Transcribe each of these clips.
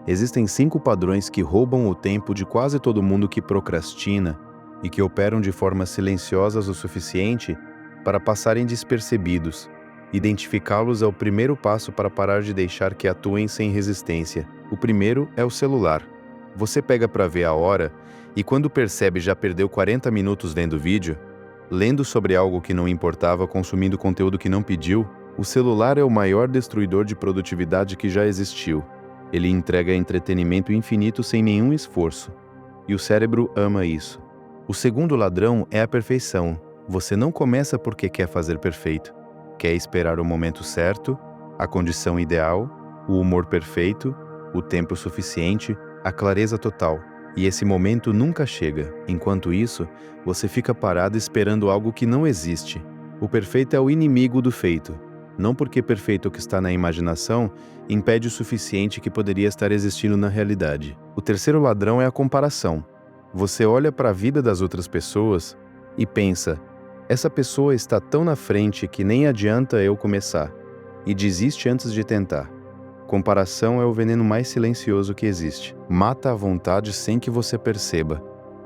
Existem 5 padrões que roubam o tempo de quase todo mundo que procrastina e que operam de forma silenciosas o suficiente para passarem despercebidos. Identificá-los é o primeiro passo para parar de deixar que atuem sem resistência. O primeiro é o celular. Você pega para ver a hora e quando percebe já perdeu 40 minutos vendo vídeo, lendo sobre algo que não importava, consumindo conteúdo que não pediu. O celular é o maior destruidor de produtividade que já existiu. Ele entrega entretenimento infinito sem nenhum esforço. E o cérebro ama isso. O segundo ladrão é a perfeição. Você não começa porque quer fazer perfeito. Quer esperar o momento certo, a condição ideal, o humor perfeito, o tempo suficiente, a clareza total. E esse momento nunca chega. Enquanto isso, você fica parado esperando algo que não existe. O perfeito é o inimigo do feito. Não porque perfeito que está na imaginação impede o suficiente que poderia estar existindo na realidade. O terceiro ladrão é a comparação. Você olha para a vida das outras pessoas e pensa: essa pessoa está tão na frente que nem adianta eu começar, e desiste antes de tentar. Comparação é o veneno mais silencioso que existe. Mata a vontade sem que você perceba,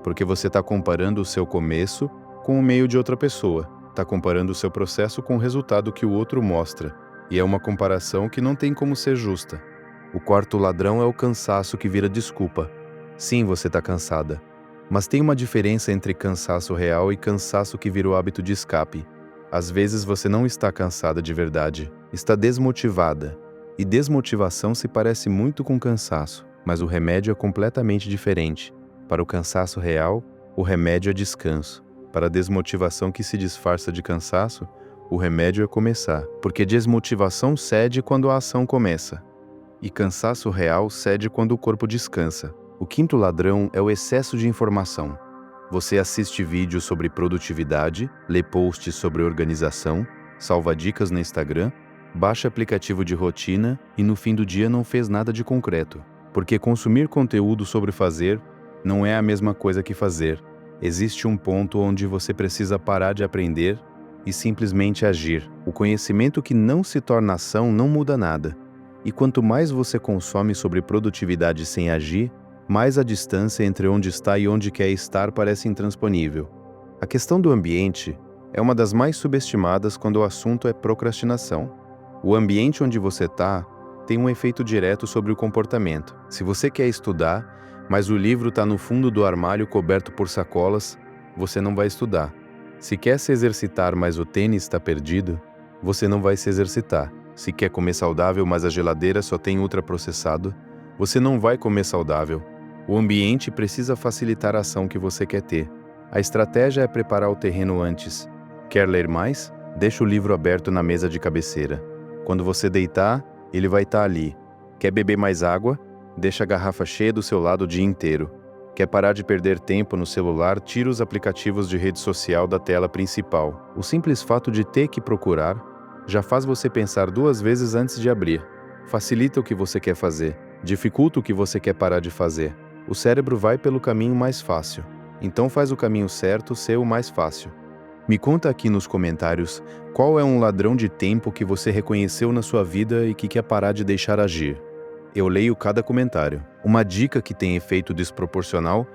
porque você está comparando o seu começo com o meio de outra pessoa. Está comparando o seu processo com o resultado que o outro mostra. E é uma comparação que não tem como ser justa. O quarto ladrão é o cansaço que vira desculpa. Sim, você está cansada. Mas tem uma diferença entre cansaço real e cansaço que virou hábito de escape. Às vezes você não está cansada de verdade. Está desmotivada. E desmotivação se parece muito com cansaço. Mas o remédio é completamente diferente. Para o cansaço real, o remédio é descanso. Para a desmotivação que se disfarça de cansaço, o remédio é começar, porque desmotivação cede quando a ação começa, e cansaço real cede quando o corpo descansa. O quinto ladrão é o excesso de informação. Você assiste vídeos sobre produtividade, lê posts sobre organização, salva dicas no Instagram, baixa aplicativo de rotina e no fim do dia não fez nada de concreto, porque consumir conteúdo sobre fazer não é a mesma coisa que fazer. Existe um ponto onde você precisa parar de aprender e simplesmente agir. O conhecimento que não se torna ação não muda nada. E quanto mais você consome sobre produtividade sem agir, mais a distância entre onde está e onde quer estar parece intransponível. A questão do ambiente é uma das mais subestimadas quando o assunto é procrastinação. O ambiente onde você está tem um efeito direto sobre o comportamento. Se você quer estudar, mas o livro está no fundo do armário coberto por sacolas, você não vai estudar. Se quer se exercitar, mas o tênis está perdido, você não vai se exercitar. Se quer comer saudável, mas a geladeira só tem ultraprocessado, você não vai comer saudável. O ambiente precisa facilitar a ação que você quer ter. A estratégia é preparar o terreno antes. Quer ler mais? Deixa o livro aberto na mesa de cabeceira. Quando você deitar, ele vai estar ali. Quer beber mais água? Deixa a garrafa cheia do seu lado o dia inteiro. Quer parar de perder tempo no celular? Tira os aplicativos de rede social da tela principal. O simples fato de ter que procurar já faz você pensar 2 vezes antes de abrir. Facilita o que você quer fazer. Dificulta o que você quer parar de fazer. O cérebro vai pelo caminho mais fácil. Então faz o caminho certo ser o mais fácil. Me conta aqui nos comentários qual é um ladrão de tempo que você reconheceu na sua vida e que quer parar de deixar agir. Eu leio cada comentário. Uma dica que tem efeito desproporcional: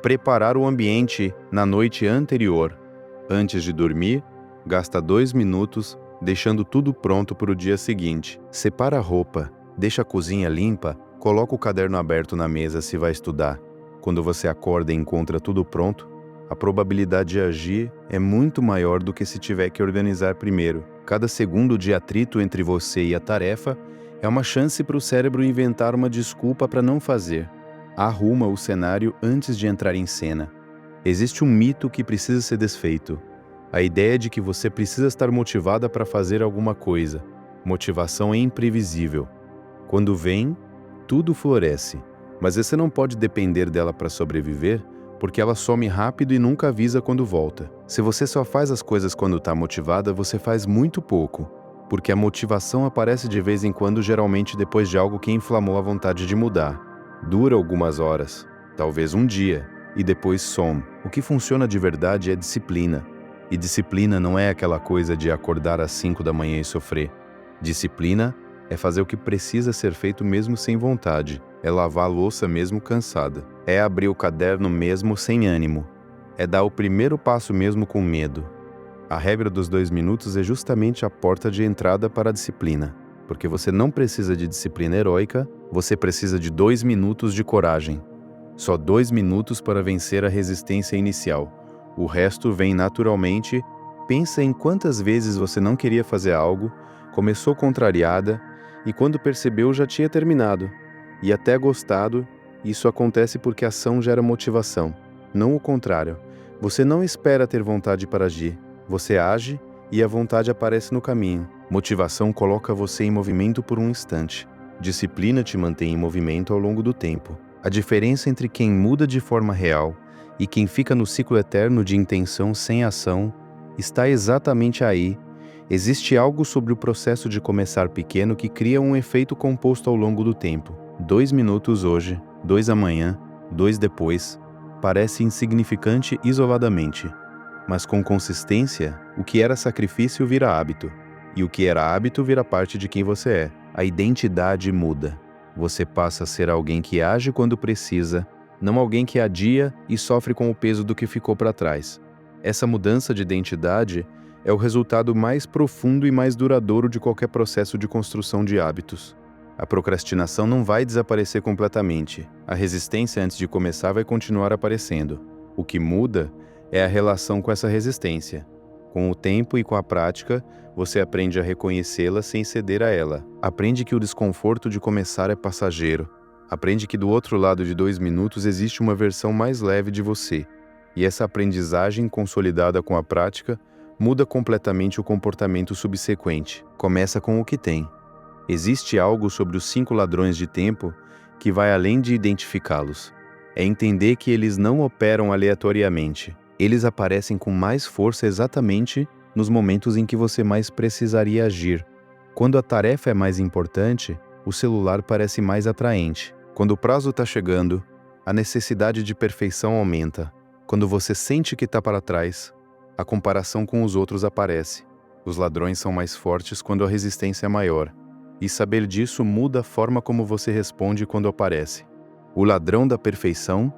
preparar o ambiente na noite anterior. Antes de dormir, gasta 2 minutos deixando tudo pronto para o dia seguinte. Separa a roupa, deixa a cozinha limpa, coloca o caderno aberto na mesa se vai estudar. Quando você acorda e encontra tudo pronto, a probabilidade de agir é muito maior do que se tiver que organizar primeiro. Cada segundo de atrito entre você e a tarefa é uma chance para o cérebro inventar uma desculpa para não fazer. Arruma o cenário antes de entrar em cena. Existe um mito que precisa ser desfeito. A ideia de que você precisa estar motivada para fazer alguma coisa. Motivação é imprevisível. Quando vem, tudo floresce. Mas você não pode depender dela para sobreviver, porque ela some rápido e nunca avisa quando volta. Se você só faz as coisas quando está motivada, você faz muito pouco, porque a motivação aparece de vez em quando, geralmente depois de algo que inflamou a vontade de mudar. Dura algumas horas, talvez um dia, e depois some. O que funciona de verdade é disciplina. E disciplina não é aquela coisa de acordar às 5 da manhã e sofrer. Disciplina é fazer o que precisa ser feito mesmo sem vontade. É lavar a louça mesmo cansada. É abrir o caderno mesmo sem ânimo. É dar o primeiro passo mesmo com medo. A regra dos 2 minutos é justamente a porta de entrada para a disciplina. Porque você não precisa de disciplina heróica, você precisa de 2 minutos de coragem. Só 2 minutos para vencer a resistência inicial. O resto vem naturalmente. Pensa em quantas vezes você não queria fazer algo, começou contrariada e quando percebeu já tinha terminado. E até gostado, isso acontece porque a ação gera motivação, não o contrário. Você não espera ter vontade para agir, você age e a vontade aparece no caminho. Motivação coloca você em movimento por um instante. Disciplina te mantém em movimento ao longo do tempo. A diferença entre quem muda de forma real e quem fica no ciclo eterno de intenção sem ação está exatamente aí. Existe algo sobre o processo de começar pequeno que cria um efeito composto ao longo do tempo. 2 minutos hoje, 2 amanhã, 2 depois. Parece insignificante isoladamente. Mas com consistência, o que era sacrifício vira hábito. E o que era hábito vira parte de quem você é. A identidade muda. Você passa a ser alguém que age quando precisa, não alguém que adia e sofre com o peso do que ficou para trás. Essa mudança de identidade é o resultado mais profundo e mais duradouro de qualquer processo de construção de hábitos. A procrastinação não vai desaparecer completamente. A resistência antes de começar vai continuar aparecendo. O que muda é a relação com essa resistência. Com o tempo e com a prática, você aprende a reconhecê-la sem ceder a ela. Aprende que o desconforto de começar é passageiro. Aprende que do outro lado de 2 minutos existe uma versão mais leve de você. E essa aprendizagem, consolidada com a prática, muda completamente o comportamento subsequente. Começa com o que tem. Existe algo sobre os 5 ladrões de tempo que vai além de identificá-los. É entender que eles não operam aleatoriamente. Eles aparecem com mais força exatamente nos momentos em que você mais precisaria agir. Quando a tarefa é mais importante, o celular parece mais atraente. Quando o prazo está chegando, a necessidade de perfeição aumenta. Quando você sente que está para trás, a comparação com os outros aparece. Os ladrões são mais fortes quando a resistência é maior. E saber disso muda a forma como você responde quando aparece. O ladrão da perfeição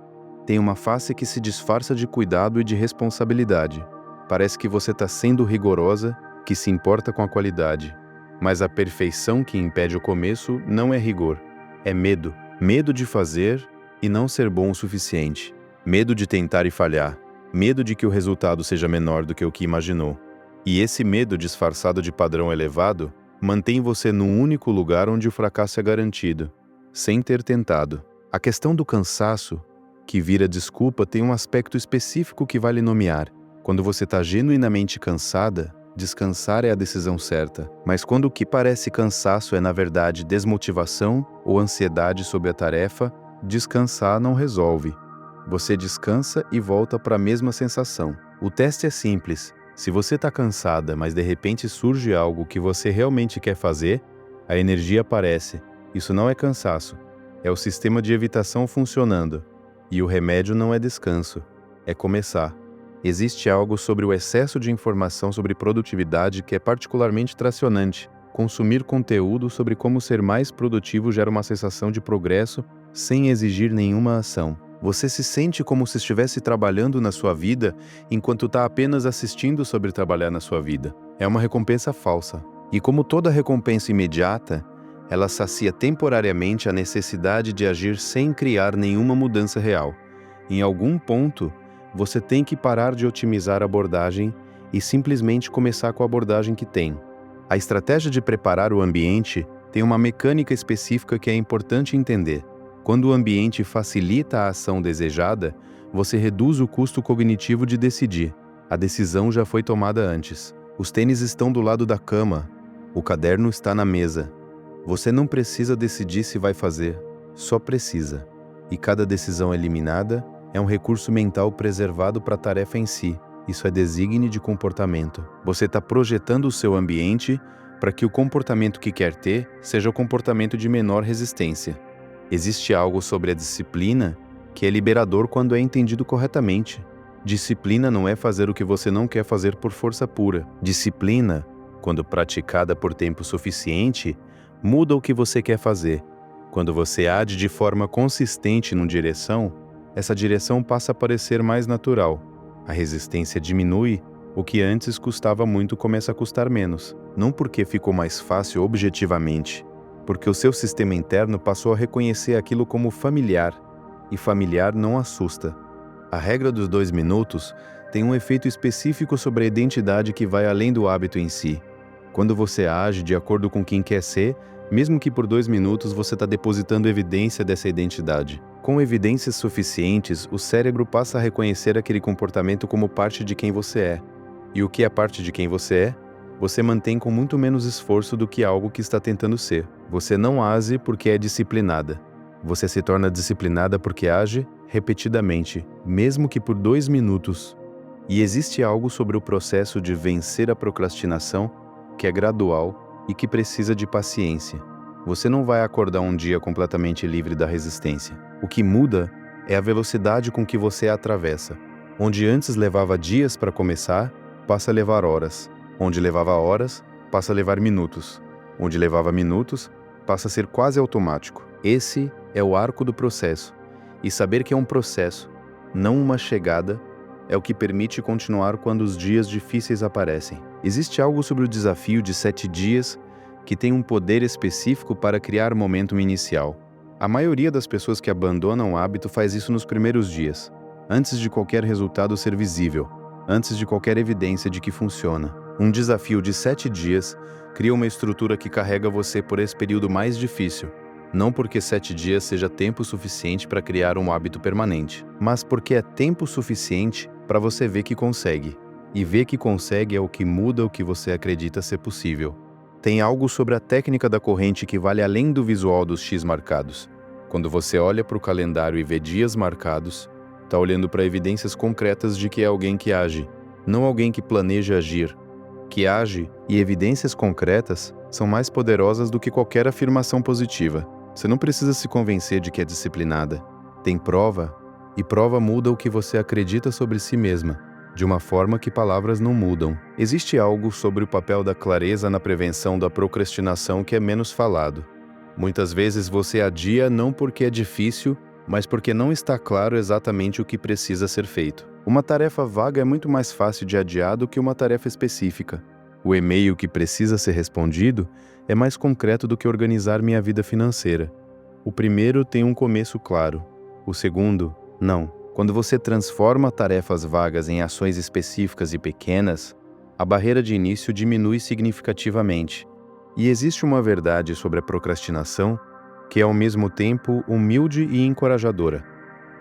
tem uma face que se disfarça de cuidado e de responsabilidade. Parece que você está sendo rigorosa, que se importa com a qualidade. Mas a perfeição que impede o começo não é rigor, é medo. Medo de fazer e não ser bom o suficiente. Medo de tentar e falhar. Medo de que o resultado seja menor do que o que imaginou. E esse medo disfarçado de padrão elevado mantém você num único lugar onde o fracasso é garantido, sem ter tentado. A questão do cansaço, que vira desculpa, tem um aspecto específico que vale nomear. Quando você está genuinamente cansada, descansar é a decisão certa. Mas quando o que parece cansaço é na verdade desmotivação ou ansiedade sobre a tarefa, descansar não resolve. Você descansa e volta para a mesma sensação. O teste é simples. Se você está cansada, mas de repente surge algo que você realmente quer fazer, a energia aparece. Isso não é cansaço. É o sistema de evitação funcionando. E o remédio não é descanso. É começar. Existe algo sobre o excesso de informação sobre produtividade que é particularmente tracionante. Consumir conteúdo sobre como ser mais produtivo gera uma sensação de progresso sem exigir nenhuma ação. Você se sente como se estivesse trabalhando na sua vida enquanto está apenas assistindo sobre trabalhar na sua vida. É uma recompensa falsa. E como toda recompensa imediata, ela sacia temporariamente a necessidade de agir sem criar nenhuma mudança real. Em algum ponto, você tem que parar de otimizar a abordagem e simplesmente começar com a abordagem que tem. A estratégia de preparar o ambiente tem uma mecânica específica que é importante entender. Quando o ambiente facilita a ação desejada, você reduz o custo cognitivo de decidir. A decisão já foi tomada antes. Os tênis estão do lado da cama. O caderno está na mesa. Você não precisa decidir se vai fazer, só precisa. E cada decisão eliminada é um recurso mental preservado para a tarefa em si. Isso é designe de comportamento. Você está projetando o seu ambiente para que o comportamento que quer ter seja o comportamento de menor resistência. Existe algo sobre a disciplina que é liberador quando é entendido corretamente. Disciplina não é fazer o que você não quer fazer por força pura. Disciplina, quando praticada por tempo suficiente, muda o que você quer fazer. Quando você age de forma consistente numa direção, essa direção passa a parecer mais natural. A resistência diminui, o que antes custava muito começa a custar menos. Não porque ficou mais fácil objetivamente, porque o seu sistema interno passou a reconhecer aquilo como familiar, e familiar não assusta. A regra dos 2 minutos tem um efeito específico sobre a identidade que vai além do hábito em si. Quando você age de acordo com quem quer ser, mesmo que por 2 minutos você está depositando evidência dessa identidade. Com evidências suficientes, o cérebro passa a reconhecer aquele comportamento como parte de quem você é. E o que é parte de quem você é? Você mantém com muito menos esforço do que algo que está tentando ser. Você não age porque é disciplinada. Você se torna disciplinada porque age repetidamente, mesmo que por 2 minutos. E existe algo sobre o processo de vencer a procrastinação que é gradual e que precisa de paciência. Você não vai acordar um dia completamente livre da resistência. O que muda é a velocidade com que você a atravessa. Onde antes levava dias para começar, passa a levar horas. Onde levava horas, passa a levar minutos. Onde levava minutos, passa a ser quase automático. Esse é o arco do processo. E saber que é um processo, não uma chegada, é o que permite continuar quando os dias difíceis aparecem. Existe algo sobre o desafio de 7 dias que tem um poder específico para criar momentum inicial. A maioria das pessoas que abandonam o hábito faz isso nos primeiros dias, antes de qualquer resultado ser visível, antes de qualquer evidência de que funciona. Um desafio de 7 dias cria uma estrutura que carrega você por esse período mais difícil. Não porque 7 dias seja tempo suficiente para criar um hábito permanente, mas porque é tempo suficiente para você ver que consegue. E ver que consegue é o que muda o que você acredita ser possível. Tem algo sobre a técnica da corrente que vale além do visual dos X marcados. Quando você olha para o calendário e vê dias marcados, está olhando para evidências concretas de que é alguém que age, não alguém que planeja agir. Que age e evidências concretas são mais poderosas do que qualquer afirmação positiva. Você não precisa se convencer de que é disciplinada. Tem prova, e prova muda o que você acredita sobre si mesma, de uma forma que palavras não mudam. Existe algo sobre o papel da clareza na prevenção da procrastinação que é menos falado. Muitas vezes você adia não porque é difícil, mas porque não está claro exatamente o que precisa ser feito. Uma tarefa vaga é muito mais fácil de adiar do que uma tarefa específica. O e-mail que precisa ser respondido é mais concreto do que organizar minha vida financeira. O primeiro tem um começo claro, o segundo, não. Quando você transforma tarefas vagas em ações específicas e pequenas, a barreira de início diminui significativamente. E existe uma verdade sobre a procrastinação que é ao mesmo tempo humilde e encorajadora.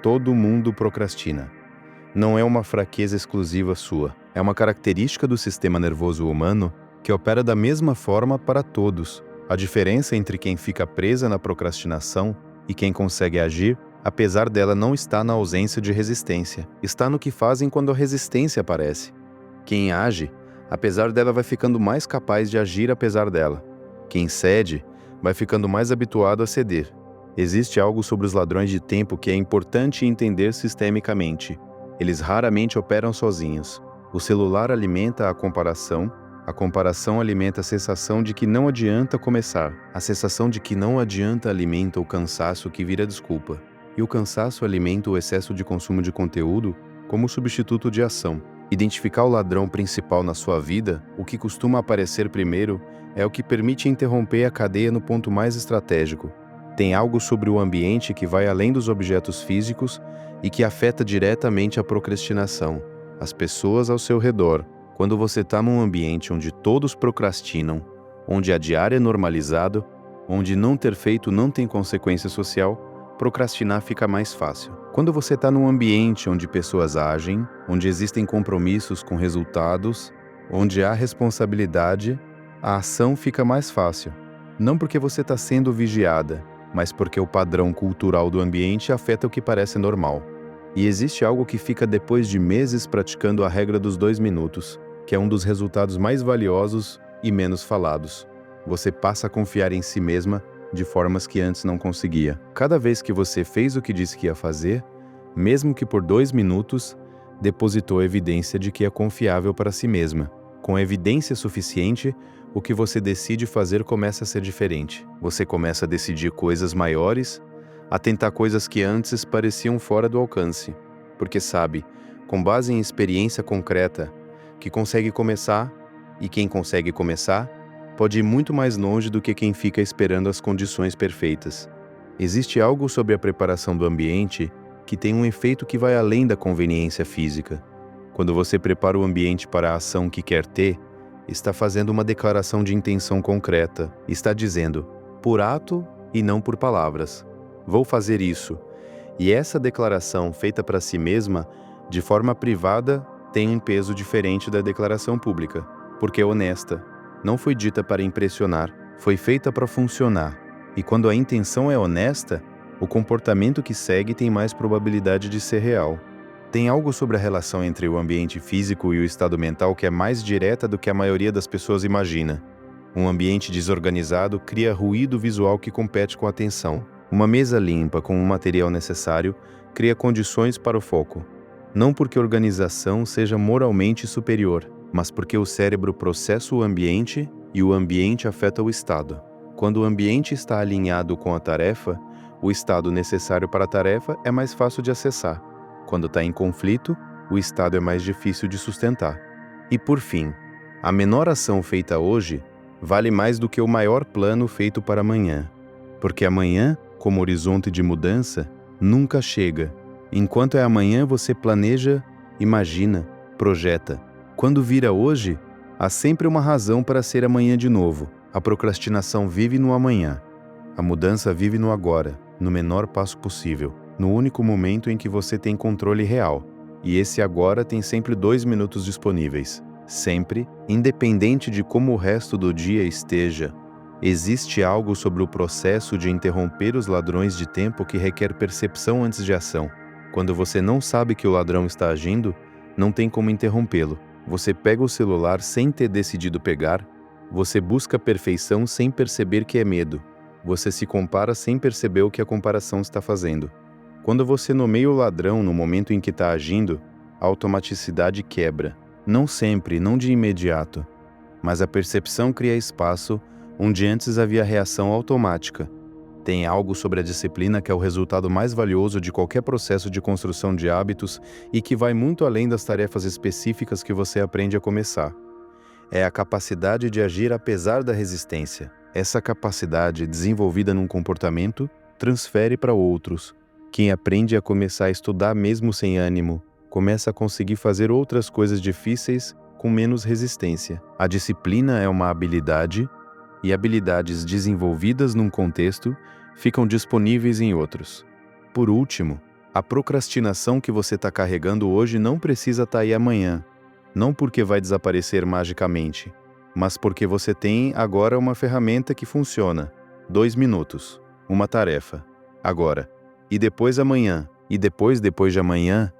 Todo mundo procrastina. Não é uma fraqueza exclusiva sua. É uma característica do sistema nervoso humano que opera da mesma forma para todos. A diferença entre quem fica presa na procrastinação e quem consegue agir, apesar dela, não está na ausência de resistência. Está no que fazem quando a resistência aparece. Quem age, apesar dela, vai ficando mais capaz de agir apesar dela. Quem cede, vai ficando mais habituado a ceder. Existe algo sobre os ladrões de tempo que é importante entender sistemicamente. Eles raramente operam sozinhos. O celular alimenta a comparação alimenta a sensação de que não adianta começar. A sensação de que não adianta alimenta o cansaço que vira desculpa. E o cansaço alimenta o excesso de consumo de conteúdo como substituto de ação. Identificar o ladrão principal na sua vida, o que costuma aparecer primeiro, é o que permite interromper a cadeia no ponto mais estratégico. Tem algo sobre o ambiente que vai além dos objetos físicos e que afeta diretamente a procrastinação. As pessoas ao seu redor. Quando você está num ambiente onde todos procrastinam, onde adiar é normalizado, onde não ter feito não tem consequência social, procrastinar fica mais fácil. Quando você está num ambiente onde pessoas agem, onde existem compromissos com resultados, onde há responsabilidade, a ação fica mais fácil. Não porque você está sendo vigiada, mas porque o padrão cultural do ambiente afeta o que parece normal. E existe algo que fica depois de meses praticando a regra dos 2 minutos, que é um dos resultados mais valiosos e menos falados. Você passa a confiar em si mesma de formas que antes não conseguia. Cada vez que você fez o que disse que ia fazer, mesmo que por 2 minutos, depositou evidência de que é confiável para si mesma. Com evidência suficiente, o que você decide fazer começa a ser diferente. Você começa a decidir coisas maiores, a tentar coisas que antes pareciam fora do alcance, porque sabe, com base em experiência concreta, que consegue começar, e quem consegue começar pode ir muito mais longe do que quem fica esperando as condições perfeitas. Existe algo sobre a preparação do ambiente que tem um efeito que vai além da conveniência física. Quando você prepara o ambiente para a ação que quer ter, está fazendo uma declaração de intenção concreta. Está dizendo, por ato e não por palavras, vou fazer isso. E essa declaração feita para si mesma, de forma privada, tem um peso diferente da declaração pública, porque é honesta. Não foi dita para impressionar, foi feita para funcionar. E quando a intenção é honesta, o comportamento que segue tem mais probabilidade de ser real. Tem algo sobre a relação entre o ambiente físico e o estado mental que é mais direta do que a maioria das pessoas imagina. Um ambiente desorganizado cria ruído visual que compete com a atenção. Uma mesa limpa com o material necessário cria condições para o foco. Não porque a organização seja moralmente superior, mas porque o cérebro processa o ambiente e o ambiente afeta o estado. Quando o ambiente está alinhado com a tarefa, o estado necessário para a tarefa é mais fácil de acessar. Quando está em conflito, o estado é mais difícil de sustentar. E por fim, a menor ação feita hoje vale mais do que o maior plano feito para amanhã. Porque amanhã, como horizonte de mudança, nunca chega. Enquanto é amanhã, você planeja, imagina, projeta. Quando vira hoje, há sempre uma razão para ser amanhã de novo. A procrastinação vive no amanhã. A mudança vive no agora, no menor passo possível, no único momento em que você tem controle real. E esse agora tem sempre 2 minutos disponíveis. Sempre, independente de como o resto do dia esteja. Existe algo sobre o processo de interromper os ladrões de tempo que requer percepção antes de ação. Quando você não sabe que o ladrão está agindo, não tem como interrompê-lo. Você pega o celular sem ter decidido pegar, você busca perfeição sem perceber que é medo. Você se compara sem perceber o que a comparação está fazendo. Quando você nomeia o ladrão no momento em que está agindo, a automaticidade quebra. Não sempre, não de imediato. Mas a percepção cria espaço onde antes havia reação automática. Tem algo sobre a disciplina que é o resultado mais valioso de qualquer processo de construção de hábitos e que vai muito além das tarefas específicas que você aprende a começar. É a capacidade de agir apesar da resistência. Essa capacidade, desenvolvida num comportamento, transfere para outros. Quem aprende a começar a estudar mesmo sem ânimo, começa a conseguir fazer outras coisas difíceis com menos resistência. A disciplina é uma habilidade, e habilidades desenvolvidas num contexto ficam disponíveis em outros. Por último, a procrastinação que você está carregando hoje não precisa estar aí amanhã. Não porque vai desaparecer magicamente, mas porque você tem agora uma ferramenta que funciona. 2 minutos, uma tarefa, agora, e depois amanhã, e depois de amanhã,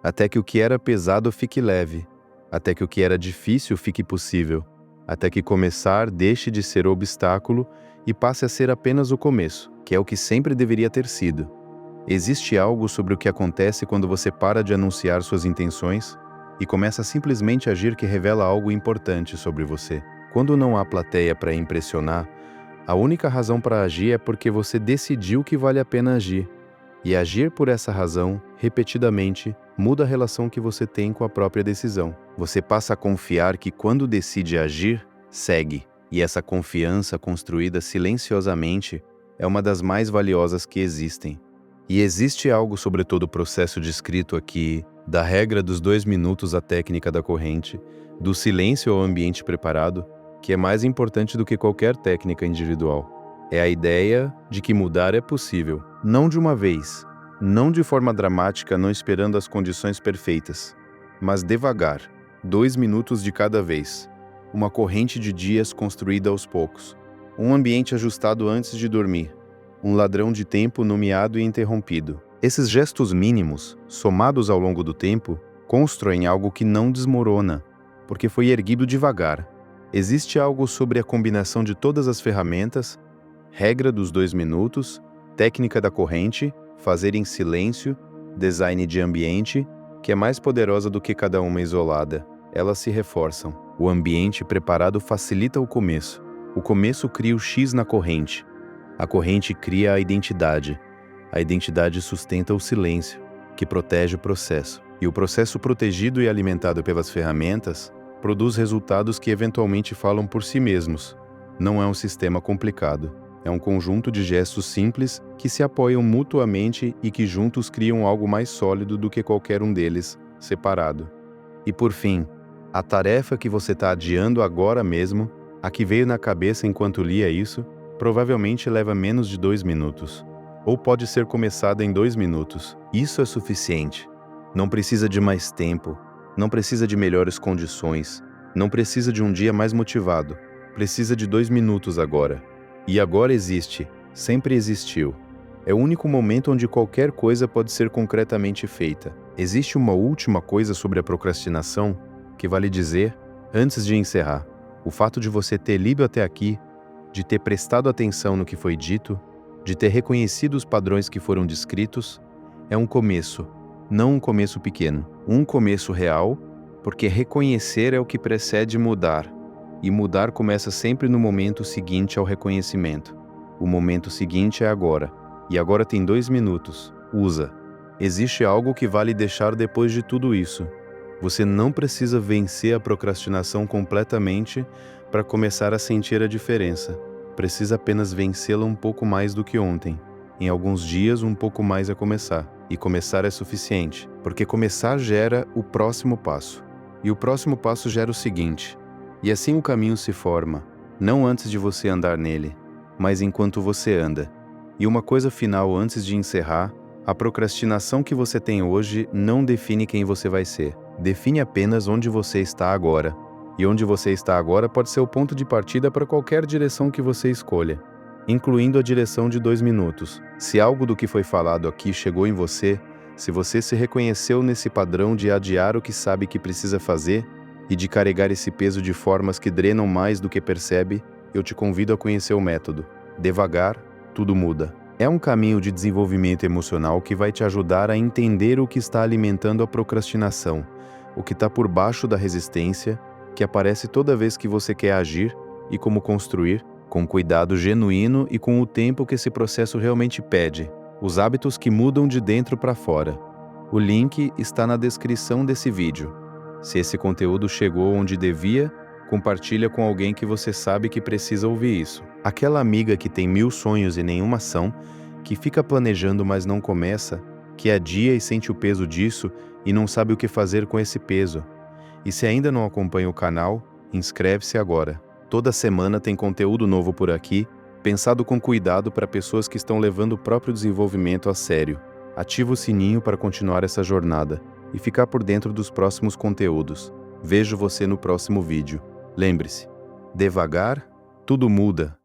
até que o que era pesado fique leve, até que o que era difícil fique possível, até que começar deixe de ser obstáculo e passe a ser apenas o começo, que é o que sempre deveria ter sido. Existe algo sobre o que acontece quando você para de anunciar suas intenções e começa a simplesmente agir que revela algo importante sobre você. Quando não há plateia para impressionar, a única razão para agir é porque você decidiu que vale a pena agir. E agir por essa razão, repetidamente, muda a relação que você tem com a própria decisão. Você passa a confiar que quando decide agir, segue. E essa confiança construída silenciosamente é uma das mais valiosas que existem. E existe algo sobre todo o processo descrito aqui, da regra dos 2 minutos à técnica da corrente, do silêncio ao ambiente preparado, que é mais importante do que qualquer técnica individual. É a ideia de que mudar é possível, não de uma vez, não de forma dramática, não esperando as condições perfeitas, mas devagar, 2 minutos de cada vez, uma corrente de dias construída aos poucos, um ambiente ajustado antes de dormir, um ladrão de tempo nomeado e interrompido. Esses gestos mínimos, somados ao longo do tempo, constroem algo que não desmorona, porque foi erguido devagar. Existe algo sobre a combinação de todas as ferramentas, regra dos 2 minutos, técnica da corrente, fazer em silêncio, design de ambiente, que é mais poderosa do que cada uma isolada. Elas se reforçam. O ambiente preparado facilita o começo. O começo cria o X na corrente. A corrente cria a identidade. A identidade sustenta o silêncio, que protege o processo. E o processo protegido e alimentado pelas ferramentas produz resultados que eventualmente falam por si mesmos. Não é um sistema complicado. É um conjunto de gestos simples que se apoiam mutuamente e que juntos criam algo mais sólido do que qualquer um deles, separado. E por fim, a tarefa que você está adiando agora mesmo, a que veio na cabeça enquanto lia isso, provavelmente leva menos de 2 minutos. Ou pode ser começada em 2 minutos. Isso é suficiente. Não precisa de mais tempo, não precisa de melhores condições, não precisa de um dia mais motivado. Precisa de 2 minutos agora. E agora existe, sempre existiu. É o único momento onde qualquer coisa pode ser concretamente feita. Existe uma última coisa sobre a procrastinação que vale dizer, antes de encerrar. O fato de você ter lido até aqui, de ter prestado atenção no que foi dito, de ter reconhecido os padrões que foram descritos, é um começo, não um começo pequeno. Um começo real, porque reconhecer é o que precede mudar. E mudar começa sempre no momento seguinte ao reconhecimento. O momento seguinte é agora. E agora tem 2 minutos. Usa. Existe algo que vale deixar depois de tudo isso. Você não precisa vencer a procrastinação completamente para começar a sentir a diferença. Precisa apenas vencê-la um pouco mais do que ontem. Em alguns dias, um pouco mais a começar. E começar é suficiente, porque começar gera o próximo passo. E o próximo passo gera o seguinte. E assim o caminho se forma, não antes de você andar nele, mas enquanto você anda. E uma coisa final antes de encerrar, a procrastinação que você tem hoje não define quem você vai ser. Define apenas onde você está agora. E onde você está agora pode ser o ponto de partida para qualquer direção que você escolha, incluindo a direção de 2 minutos. Se algo do que foi falado aqui chegou em você, se você se reconheceu nesse padrão de adiar o que sabe que precisa fazer, e de carregar esse peso de formas que drenam mais do que percebe, eu te convido a conhecer o método. Devagar, tudo muda. É um caminho de desenvolvimento emocional que vai te ajudar a entender o que está alimentando a procrastinação, o que está por baixo da resistência, que aparece toda vez que você quer agir, e como construir, com cuidado genuíno e com o tempo que esse processo realmente pede, os hábitos que mudam de dentro para fora. O link está na descrição desse vídeo. Se esse conteúdo chegou onde devia, compartilha com alguém que você sabe que precisa ouvir isso. Aquela amiga que tem 1000 sonhos e nenhuma ação, que fica planejando mas não começa, que adia e sente o peso disso e não sabe o que fazer com esse peso. E se ainda não acompanha o canal, inscreve-se agora. Toda semana tem conteúdo novo por aqui, pensado com cuidado para pessoas que estão levando o próprio desenvolvimento a sério. Ativa o sininho para continuar essa jornada e ficar por dentro dos próximos conteúdos. Vejo você no próximo vídeo. Lembre-se, devagar, tudo muda.